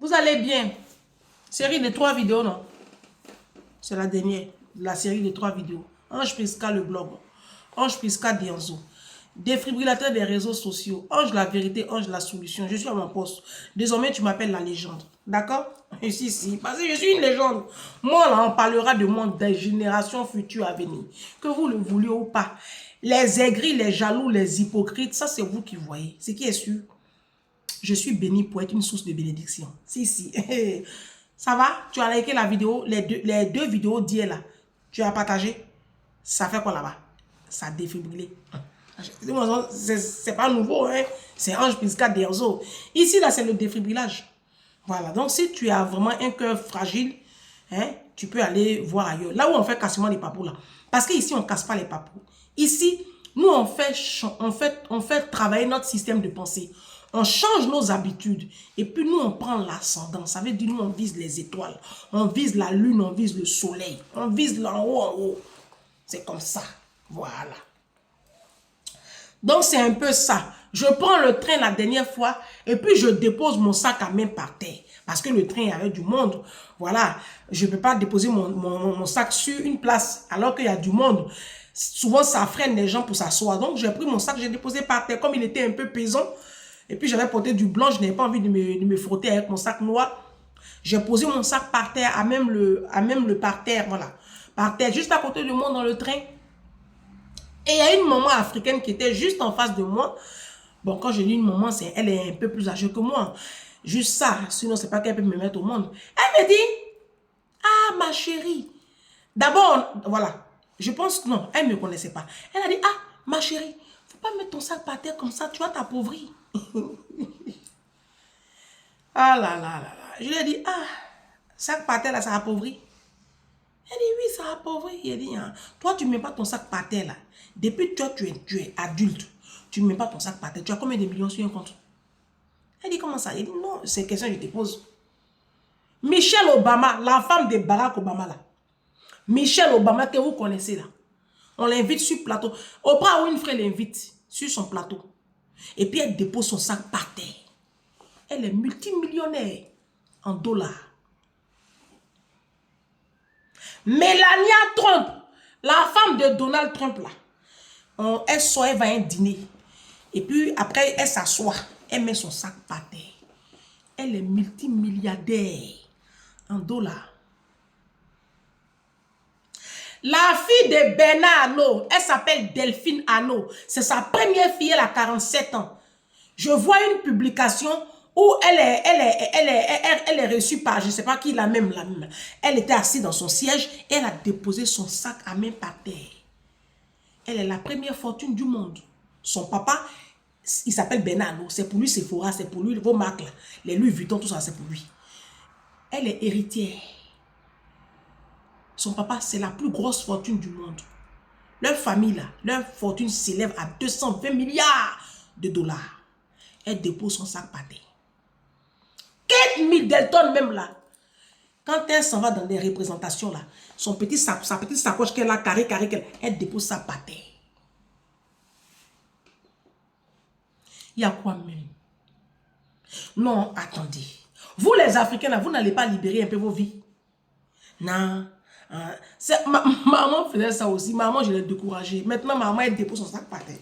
Vous allez bien? Série de 3 vidéos, non? C'est la dernière. La série de 3 vidéos. Ange Prisca, le blog. Ange Prisca Dianzo. Défibrillateur des réseaux sociaux. Ange la vérité, Ange la solution. Je suis à mon poste. Désormais, tu m'appelles la légende. D'accord? Et si, parce que je suis une légende. Moi, là, on parlera de moi des générations futures à venir. Que vous le vouliez ou pas. Les aigris, les jaloux, les hypocrites, ça, c'est vous qui voyez. Ce qui est sûr. Je suis béni pour être une source de bénédiction. Si. Ça va? Tu as liké la vidéo, les deux vidéos d'hier là. Tu as partagé? Ça fait quoi là-bas? Ça a défibrillé. C'est pas nouveau, hein? C'est Ange Prisca Dianzo. Ici, là, c'est le défibrillage. Voilà. Donc, si tu as vraiment un cœur fragile, hein, tu peux aller voir ailleurs. Là où on fait cassement les papous, là. Parce qu'ici, on ne casse pas les papous. Ici, nous, on fait travailler notre système de pensée. On change nos habitudes. Et puis, nous, on prend l'ascendant. Ça veut dire, nous, on vise les étoiles. On vise la lune, on vise le soleil. On vise l'en haut, en haut. C'est comme ça. Voilà. Donc, c'est un peu ça. Je prends le train la dernière fois et puis je dépose mon sac à main par terre. Parce que le train avait du monde. Voilà. Je ne peux pas déposer mon sac sur une place alors qu'il y a du monde. Souvent, ça freine les gens pour s'asseoir. Donc, j'ai pris mon sac, j'ai déposé par terre comme il était un peu pesant. Et puis, j'avais porté du blanc. Je n'avais pas envie de me frotter avec mon sac noir. J'ai posé mon sac par terre, à même le parterre. Voilà. Par terre, juste à côté de moi dans le train. Et il y a une maman africaine qui était juste en face de moi. Bon, quand je dis une maman, elle est un peu plus âgée que moi. Juste ça, sinon c'est pas qu'elle peut me mettre au monde. Elle me dit, ah ma chérie. D'abord, voilà, je pense, non, elle ne me connaissait pas. Elle a dit, ah ma chérie, faut pas mettre ton sac par terre comme ça, tu vas t'appauvrir. Ah là là là là. Je lui ai dit, ah, sac par terre là, ça appauvrit. Elle dit, oui, ça appauvrit. Il a dit, hein, toi, tu ne mets pas ton sac par terre là. Depuis que tu es adulte, tu ne mets pas ton sac par terre. Tu as combien de millions sur un compte? Elle dit, comment ça? Elle dit, non, c'est une question que je te pose. Michelle Obama, la femme de Barack Obama là. Michelle Obama que vous connaissez là. On l'invite sur plateau. Oprah Winfrey l'invite sur son plateau. Et puis elle dépose son sac par terre. Elle est multimillionnaire en dollars. Melania Trump, la femme de Donald Trump là. Elle sort, elle va à un dîner. Et puis après, elle s'assoit. Elle met son sac par terre. Elle est multimilliardaire en dollars. La fille de Bernard Arnault, elle s'appelle Delphine Arnault. C'est sa première fille, elle a 47 ans. Je vois une publication où elle est reçue par, je ne sais pas qui, la même. Elle était assise dans son siège et elle a déposé son sac à main par terre. Elle est la première fortune du monde. Son papa, il s'appelle Bernard Arnault. C'est pour lui Sephora, c'est pour lui vos marques là. Les Louis Vuitton, tout ça, c'est pour lui. Elle est héritière. Son papa, c'est la plus grosse fortune du monde. Leur famille, là, leur fortune s'élève à 220 milliards de dollars. Elle dépose son sac par terre. Kate Middleton, même là, quand elle s'en va dans des représentations, là, sa petite sacoche qu'elle a, carré, elle dépose ça par terre. Il y a quoi même? Non, attendez. Vous, les Africains, là, vous n'allez pas libérer un peu vos vies? Non. Maman faisait ça aussi. Maman, je l'ai découragée. Maintenant, maman, elle dépose son sac par terre.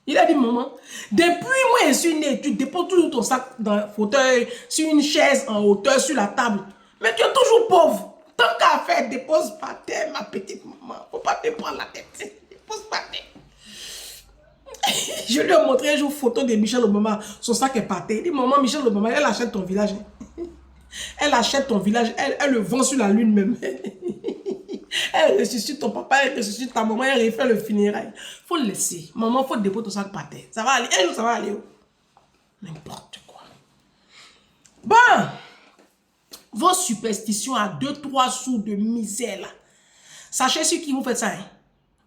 Il a dit, maman, depuis moi, je suis né, tu déposes toujours ton sac dans le fauteuil, sur une chaise en hauteur, sur la table. Mais tu es toujours pauvre. Tant qu'à faire, dépose par terre, ma petite maman. Faut pas te prendre la tête. Dépose par terre. Je lui ai montré un jour une photo de Michelle Obama. Son sac est par terre. Il dit, maman, Michelle Obama, elle achète ton village. Elle achète ton village. Elle le vend sur la lune même. Elle ressuscite ton papa, elle ressuscite ta maman, elle refait le funérail. Faut le laisser. Maman, faut déposer ton sac par terre. Ça va aller. Un jour, ça va aller. N'importe quoi. Bon. Vos superstitions à 2-3 sous de misère là. Sachez sur qui vous faites ça. Hein?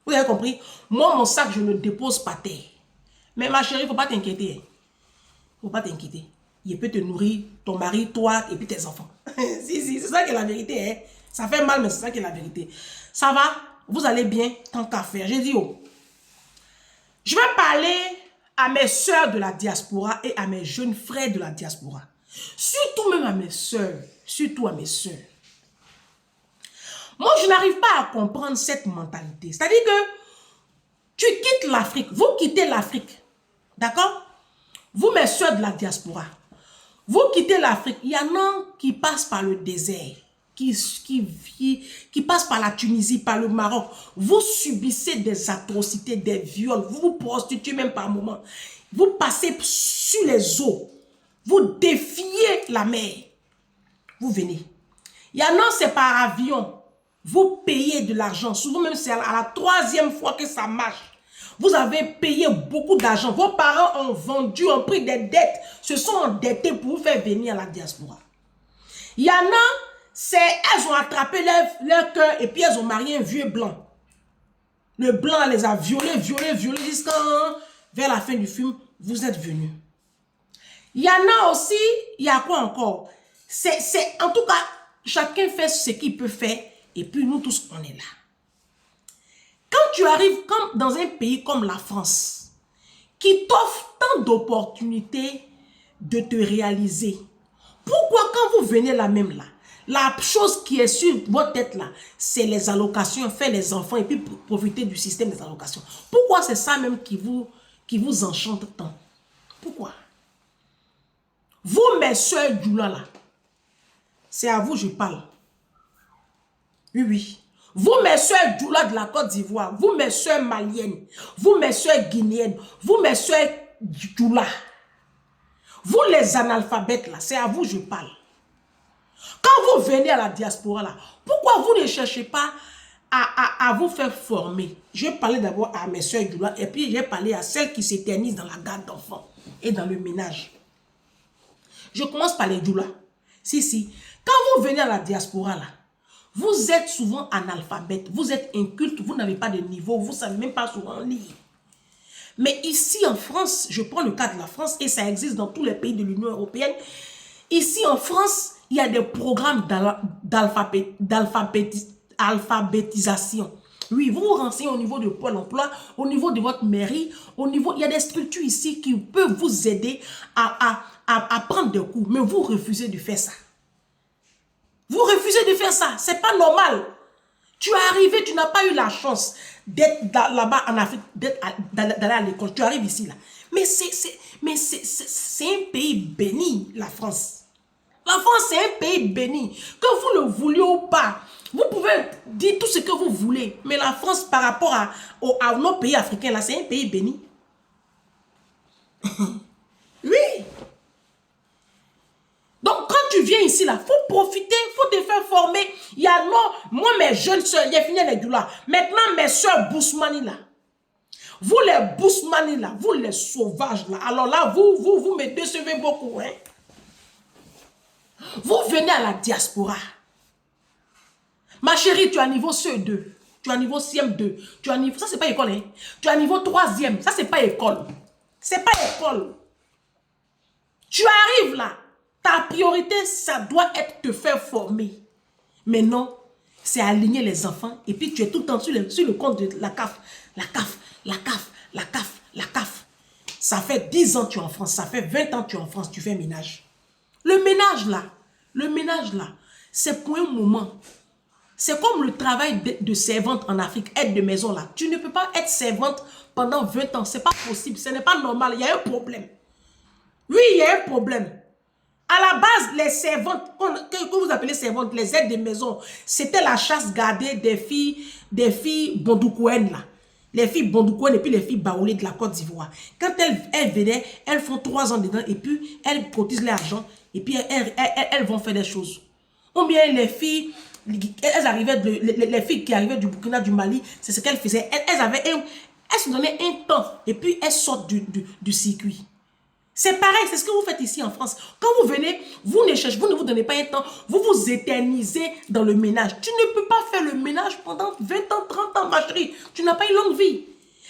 Vous avez compris? Moi, mon sac, je ne le dépose par terre. Mais ma chérie, il ne faut pas t'inquiéter. Il ne faut pas t'inquiéter. Il peut te nourrir, ton mari, toi et puis tes enfants. Si, c'est ça qui est la vérité. Hein? Ça fait mal, mais c'est ça qui est la vérité. Ça va? Vous allez bien? Tant qu'à faire. J'ai dit, oh. Je vais parler à mes soeurs de la diaspora et à mes jeunes frères de la diaspora. Surtout même à mes soeurs. Surtout à mes soeurs. Moi, je n'arrive pas à comprendre cette mentalité. C'est-à-dire que tu quittes l'Afrique. Vous quittez l'Afrique. D'accord? Vous, mes soeurs de la diaspora. Vous quittez l'Afrique. Il y en a qui passent par le désert. Qui passent par la Tunisie, par le Maroc. Vous subissez des atrocités, des viols. Vous vous prostituez même par moment. Vous passez sur les eaux. Vous défiez la mer. Vous venez. Il y en a, c'est par avion. Vous payez de l'argent. Souvent même, c'est à la 3e fois que ça marche. Vous avez payé beaucoup d'argent. Vos parents ont vendu, ont pris des dettes. Se sont endettés pour vous faire venir à la diaspora. Il y en a, elles ont attrapé leur cœur et puis elles ont marié un vieux blanc. Le blanc les a violés jusqu'à vers la fin du film, vous êtes venus. Il y en a aussi, il y a quoi encore? En tout cas, chacun fait ce qu'il peut faire et puis nous tous, on est là. Quand tu arrives comme dans un pays comme la France, qui t'offre tant d'opportunités de te réaliser, pourquoi quand vous venez là même là, la chose qui est sur votre tête là, c'est les allocations, faire les enfants et puis profiter du système des allocations. Pourquoi c'est ça même qui vous enchante tant? Pourquoi? Vous, mes soeurs Djoula là, c'est à vous je parle. Oui, oui. Vous, mes soeurs Djoula de la Côte d'Ivoire, vous, mes soeurs maliennes, vous, mes soeurs guinéennes, vous, mes soeurs Djoula, vous, les analphabètes là, c'est à vous je parle. Quand vous venez à la diaspora là, pourquoi vous ne cherchez pas à vous faire former? Je vais parler d'abord à mes soeurs Djoula et puis je vais parler à celles qui s'éternisent dans la garde d'enfants et dans le ménage. Je commence par les Djoula. Si. Quand vous venez à la diaspora là, vous êtes souvent analphabète, vous êtes inculte, vous n'avez pas de niveau, vous ne savez même pas souvent lire. Mais ici en France, je prends le cas de la France et ça existe dans tous les pays de l'Union européenne. Ici en France, il y a des programmes d'alphabétisation. Oui, vous vous renseignez au niveau de Pôle emploi, au niveau de votre mairie, il y a des structures ici qui peuvent vous aider à prendre des cours, mais vous refusez de faire ça. Vous refusez de faire ça, c'est pas normal. Tu es arrivé, tu n'as pas eu la chance d'être là-bas en Afrique, d'aller à l'école. Tu arrives ici là. Mais c'est un pays béni, la France. La France, c'est un pays béni. Que vous le vouliez ou pas, vous pouvez dire tout ce que vous voulez. Mais la France, par rapport à nos pays africains, là, c'est un pays béni. Oui. Donc, quand tu viens ici, là, il faut profiter, il faut te faire former. Il y a moi, mes jeunes soeurs, j'ai fini les doulas. Maintenant, mes soeurs Bousmani, là. Vous, les Bousmani, là, vous, les sauvages, là. Alors là, vous me décevez beaucoup, hein. Vous venez à la diaspora. Ma chérie, tu es à niveau CE2. Tu es à niveau CM2. Tu es à niveau... Ça, c'est pas école, hein. Tu es à niveau 3e. Ça, c'est pas école. C'est pas école. Tu arrives là. Ta priorité, ça doit être te faire former. Mais non, c'est aligner les enfants. Et puis, tu es tout le temps sur le compte de la CAF. La CAF, la CAF, la CAF, la CAF. Ça fait 10 ans que tu es en France. Ça fait 20 ans que tu es en France. Tu fais ménage. Le ménage là, c'est pour un moment. C'est comme le travail de servante en Afrique, aide de maison là. Tu ne peux pas être servante pendant 20 ans. C'est pas possible. Ce n'est pas normal. Il y a un problème. Oui, il y a un problème. À la base, les servantes, que vous appelez servantes, les aides de maison, c'était la chasse gardée des filles Bondoukouen là. Les filles Bondoukouen et puis les filles Baoulé de la Côte d'Ivoire. Quand elles venaient, elles font 3 ans dedans et puis elles cotisent l'argent et puis elles vont faire des choses. Ou bien les filles, les filles qui arrivaient du Burkina, du Mali, c'est ce qu'elles faisaient. Elles se donnaient un temps et puis elles sortent du circuit. C'est pareil, c'est ce que vous faites ici en France. Quand vous venez, vous ne vous donnez pas un temps, vous vous éternisez dans le ménage. Tu ne peux pas faire le ménage pendant 20 ans, 30 ans, ma chérie. Tu n'as pas une longue vie.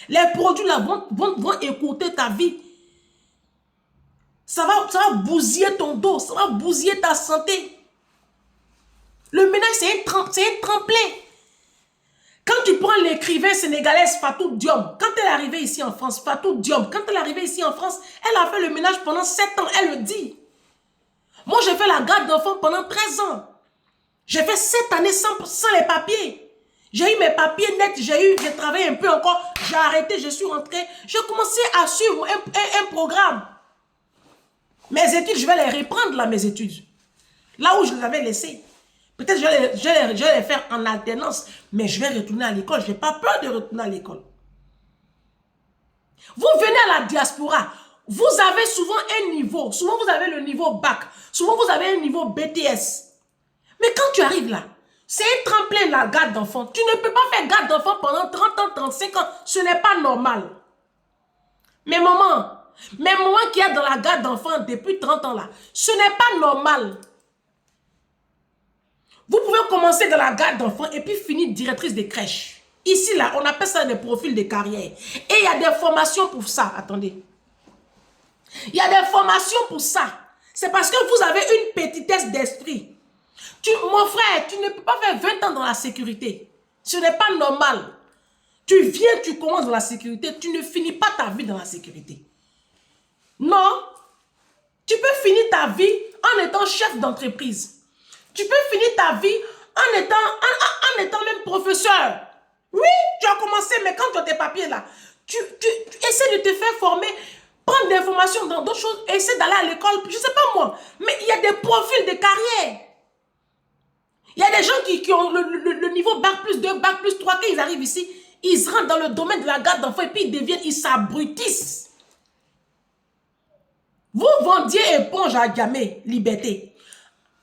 Les produits là vont écouter ta vie. Ça va bousiller ton dos, ça va bousiller ta santé. Le ménage, c'est un tremplin. Quand tu prends l'écrivain sénégalaise Fatou Diom, quand elle est arrivée ici en France, Fatou Diom, quand elle est arrivée ici en France, elle a fait le ménage pendant 7 ans, elle le dit. Moi, j'ai fait la garde d'enfants pendant 13 ans. J'ai fait 7 années sans les papiers. J'ai eu mes papiers nets, j'ai travaillé un peu encore, j'ai arrêté, je suis rentré. J'ai commencé à suivre un programme. Mes études, je vais les reprendre là, mes études. Là où je les avais laissées. Peut-être je vais les faire en alternance, mais je vais retourner à l'école. Je n'ai pas peur de retourner à l'école. Vous venez à la diaspora, vous avez souvent un niveau. Souvent, vous avez le niveau bac. Souvent, vous avez un niveau BTS. Mais quand tu arrives là, c'est un tremplin la garde d'enfants. Tu ne peux pas faire garde d'enfants pendant 30 ans, 35 ans. Ce n'est pas normal. Mes mamans qui est dans la garde d'enfants depuis 30 ans là, ce n'est pas normal. Vous pouvez commencer dans la garde d'enfants et puis finir directrice de crèche. Ici là, on appelle ça des profils de carrière. Et il y a des formations pour ça. Attendez. Il y a des formations pour ça. C'est parce que vous avez une petitesse d'esprit. Mon frère, tu ne peux pas faire 20 ans dans la sécurité. Ce n'est pas normal. Tu viens, tu commences dans la sécurité, tu ne finis pas ta vie dans la sécurité. Non. Tu peux finir ta vie en étant chef d'entreprise. Tu peux finir ta vie en étant même professeur. Oui, tu as commencé, mais quand tu as tes papiers là, tu essaies de te faire former, prendre des formations dans d'autres choses, essaie d'aller à l'école, je ne sais pas moi, mais il y a des profils de carrière. Il y a des gens qui ont le niveau bac plus 2, bac plus 3, quand ils arrivent ici, ils rentrent dans le domaine de la garde d'enfants et puis ils s'abrutissent. Vous vendiez éponge à Gamay, Liberté.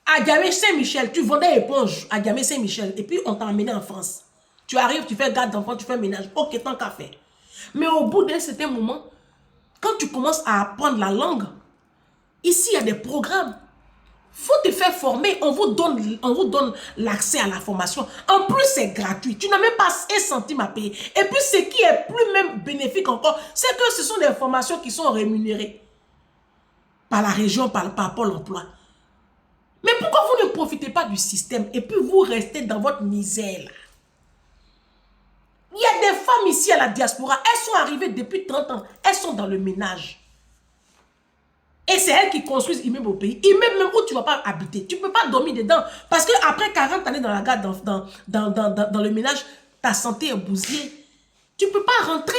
À Gamay Saint-Michel, tu vendais éponge à Gamay Saint-Michel et puis on t'a emmené en France. Tu arrives, tu fais garde d'enfants, tu fais ménage. Ok, tant qu'à faire. Mais au bout d'un certain moment, quand tu commences à apprendre la langue, ici il y a des programmes. Faut te faire former, on vous donne l'accès à la formation. En plus, c'est gratuit. Tu n'as même pas 1 centime à payer. Et puis, ce qui est plus même bénéfique encore, c'est que ce sont des formations qui sont rémunérées par la région, par Pôle emploi. Mais pourquoi vous ne profitez pas du système et puis vous restez dans votre misère là? Il y a des femmes ici à la diaspora, elles sont arrivées depuis 30 ans, elles sont dans le ménage. Et c'est elles qui construisent immeubles au pays. Immeubles même où tu ne vas pas habiter. Tu ne peux pas dormir dedans. Parce qu'après 40 années dans la garde, dans le ménage, ta santé est bousillée. Tu ne peux pas rentrer.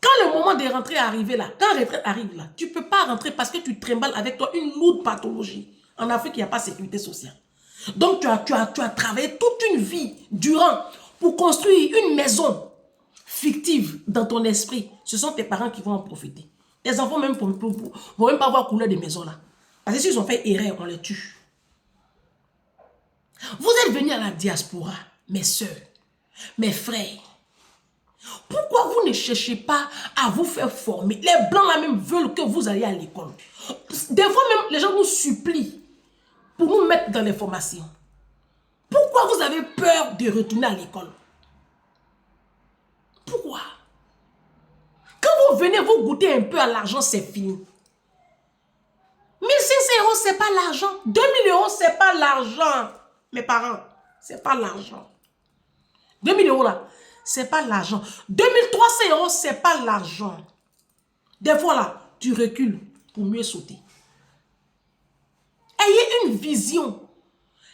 Quand le moment de rentrer est arrivé là, quand la retraite arrive là, tu ne peux pas rentrer parce que tu trimbales avec toi une lourde pathologie. En Afrique, il n'y a pas de sécurité sociale. Donc, tu as travaillé toute une vie durant pour construire une maison fictive dans ton esprit. Ce sont tes parents qui vont en profiter. Les enfants même vont même pas avoir couleur de maison là. Parce que s'ils ont fait erreur, on les tue. Vous êtes venus à la diaspora, mes soeurs, mes frères. Pourquoi vous ne cherchez pas à vous faire former? Les blancs là même veulent que vous alliez à l'école. Des fois même, les gens nous supplient pour nous mettre dans les formations. Pourquoi vous avez peur de retourner à l'école? Pourquoi? Quand vous venez, vous goûtez un peu à l'argent, c'est fini. 1500 €, c'est pas l'argent. 2000 €, c'est pas l'argent. Mes parents, c'est pas l'argent. 2000 € là, c'est pas l'argent. 2300 €, c'est pas l'argent. Des fois là, tu recules pour mieux sauter. Ayez une vision.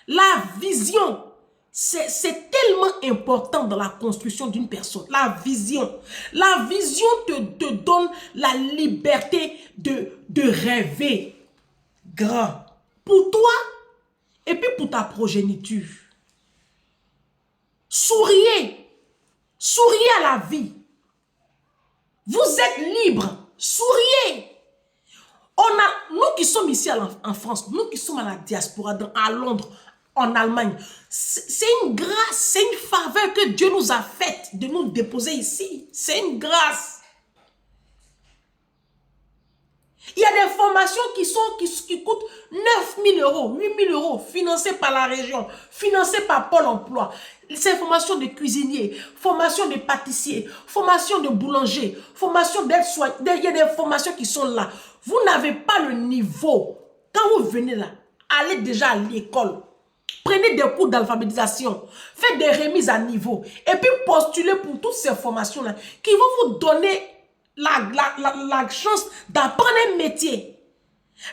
La vision, c'est tellement important dans la construction d'une personne. La vision. La vision te donne la liberté de rêver grand. Pour toi et puis pour ta progéniture. Souriez. Souriez à la vie. Vous êtes libre. Souriez. Nous qui sommes ici en France, nous qui sommes à la diaspora, à Londres, en Allemagne, c'est une grâce, c'est une faveur que Dieu nous a faite de nous déposer ici. C'est une grâce. Il y a des formations qui coûtent 9000 €, 8000 €, financées par la région, financées par Pôle emploi. Ces formations de cuisiniers, formation de pâtissiers, formation de boulanger, formation d'aide-soignant. Il y a des formations qui sont là. Vous n'avez pas le niveau. Quand vous venez là, allez déjà à l'école. Prenez des cours d'alphabétisation. Faites des remises à niveau. Et puis postulez pour toutes ces formations-là qui vont vous donner la chance d'apprendre un métier.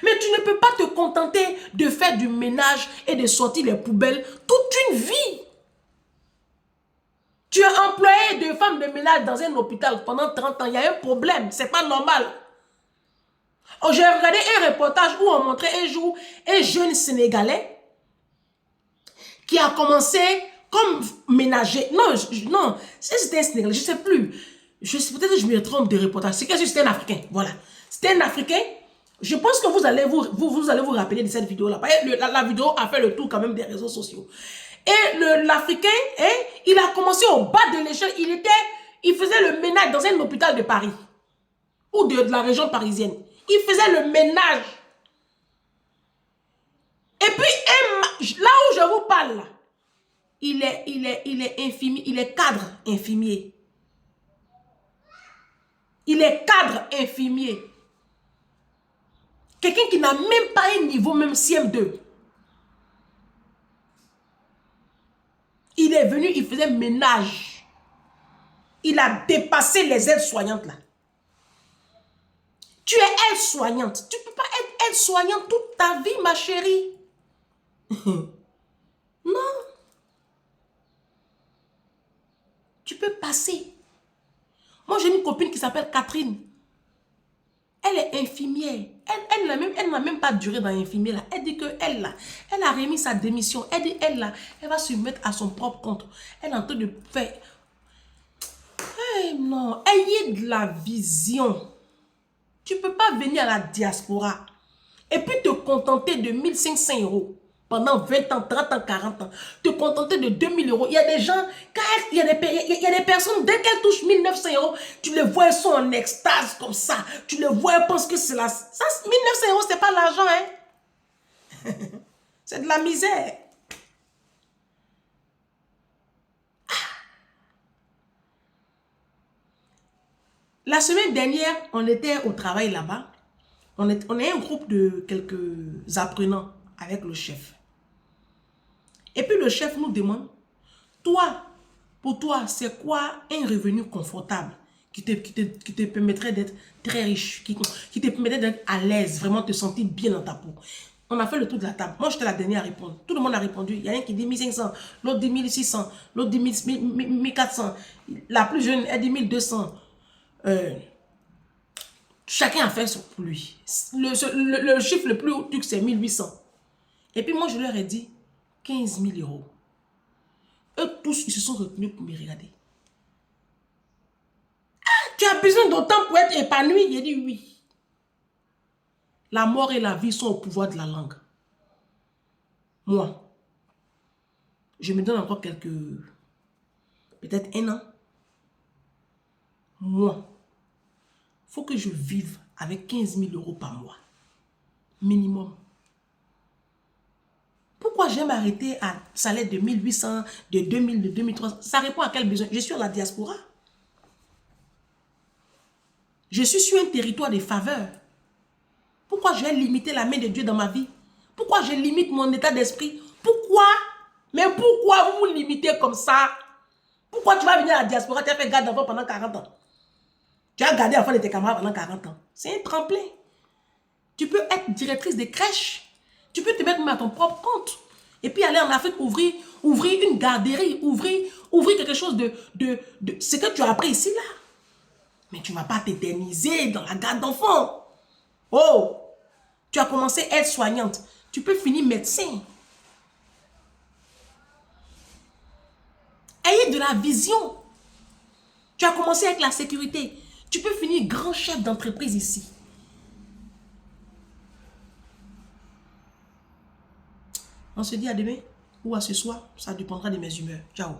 Mais tu ne peux pas te contenter de faire du ménage et de sortir les poubelles toute une vie. Tu es employé de femme de ménage dans un hôpital pendant 30 ans. Il y a un problème. C'est pas normal. Oh, j'ai regardé un reportage où on montrait un jour un jeune Sénégalais qui a commencé comme ménager. Non, non, c'était un Sénégalais, je ne sais plus. Peut-être que je me trompe de reportage. C'est que c'était un Africain. Voilà. C'était un Africain. Je pense que vous allez vous rappeler de cette vidéo-là. La vidéo a fait le tour quand même des réseaux sociaux. Et l'Africain, il a commencé au bas de l'échelle. Il faisait le ménage dans un hôpital de Paris. Ou de la région parisienne. Il faisait le ménage. Et puis, là où je vous parle, là, il est infirmier, il est cadre infirmier. Il est cadre infirmier. Quelqu'un qui n'a même pas un niveau, même CM2. Il est venu, il faisait ménage. Il a dépassé les aides-soignantes là. Tu es aide-soignante. Tu ne peux pas être aide-soignante toute ta vie, ma chérie. Non. Tu peux passer. Moi, j'ai une copine qui s'appelle Catherine. Elle est infirmière. Elle n'a même pas duré dans l'infirmière là. Elle dit qu'elle a remis sa démission. Elle dit elle va se mettre à son propre compte. Elle est en train de faire. Hey, non, ayez de la vision. Tu ne peux pas venir à la diaspora et puis te contenter de 1500 € pendant 20 ans, 30 ans, 40 ans. Te contenter de 2000 €. Il y a des gens, il y a des personnes, dès qu'elles touchent 1900 €, tu les vois, elles sont en extase comme ça. Tu les vois, elles pensent que c'est la... Ça, 1900 €, c'est pas l'argent, hein. C'est de la misère. La semaine dernière, on était au travail là-bas. On est un groupe de quelques apprenants avec le chef. Et puis le chef nous demande, toi, pour toi, c'est quoi un revenu confortable qui te permettrait d'être très riche, qui te permettrait d'être à l'aise, vraiment te sentir bien dans ta peau. On a fait le tour de la table. Moi, j'étais la dernière à répondre. Tout le monde a répondu. Il y a un qui dit 1500, l'autre dit 1600, l'autre dit 1400. La plus jeune, elle dit 1200. Chacun a fait pour lui. Le chiffre le plus haut, c'est 1800. Et puis moi, je leur ai dit 15 000 €. Eux tous, ils se sont retenus pour me regarder. Ah, tu as besoin d'autant pour être épanoui? J'ai dit oui. La mort et la vie sont au pouvoir de la langue. Moi, je me donne encore peut-être 1 an. Moi, il faut que je vive avec 15 000 € par mois. Minimum. Pourquoi j'aime arrêter à salaire de 1800, de 2000, de 2300? Ça répond à quel besoin? Je suis à la diaspora. Je suis sur un territoire de faveur. Pourquoi j'ai limité la main de Dieu dans ma vie? Pourquoi je limite mon état d'esprit? Pourquoi? Mais pourquoi vous vous limitez comme ça? Pourquoi tu vas venir à la diaspora, tu as fait garde d'enfant pendant 40 ans? Tu as gardé l'enfant de tes camarades pendant 40 ans. C'est un tremplin. Tu peux être directrice de crèche. Tu peux te mettre à ton propre compte. Et puis aller en Afrique, ouvrir une garderie, ouvrir quelque chose de ce que tu as appris ici, là. Mais tu ne vas pas t'éterniser dans la garde d'enfants. Oh, tu as commencé à être soignante. Tu peux finir médecin. Ayez de la vision. Tu as commencé avec la sécurité. Tu peux finir grand chef d'entreprise ici. On se dit à demain ou à ce soir. Ça dépendra de mes humeurs. Ciao.